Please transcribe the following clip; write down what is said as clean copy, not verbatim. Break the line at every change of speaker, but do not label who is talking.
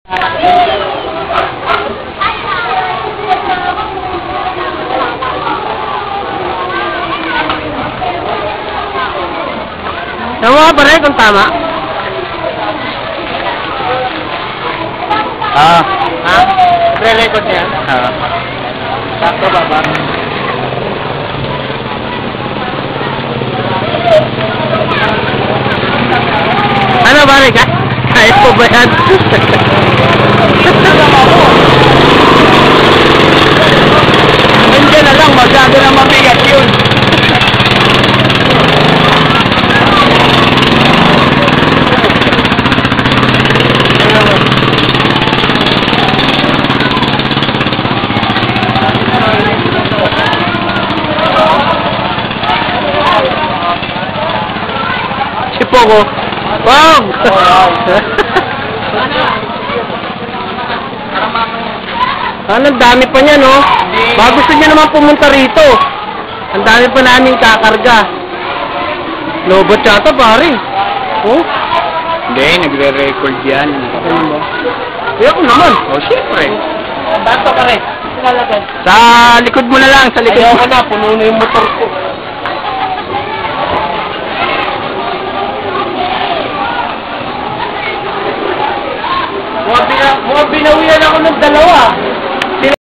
Tama ka pa rin kung tama? Ha? Pre-record niya? Sakto ba ba? Ano ba rin ka? Kahit po ba yan? Nandiyan na lang, masyado na mabigat yun. Sipogo. Wow! Ang dami pa niya, no? Baka gusto niya naman pumunta rito. Ang dami pa namin kakarga. Lobot yata, pare. Oh?
Hindi, nagre-record yan.
Kaya ko naman.
O, syempre.
Bato ka rin.
Sa likod mo na lang, sa likod
Ayaw
mo.
ka na, puno na yung motor ko. Mga binawian ako ng dalawa.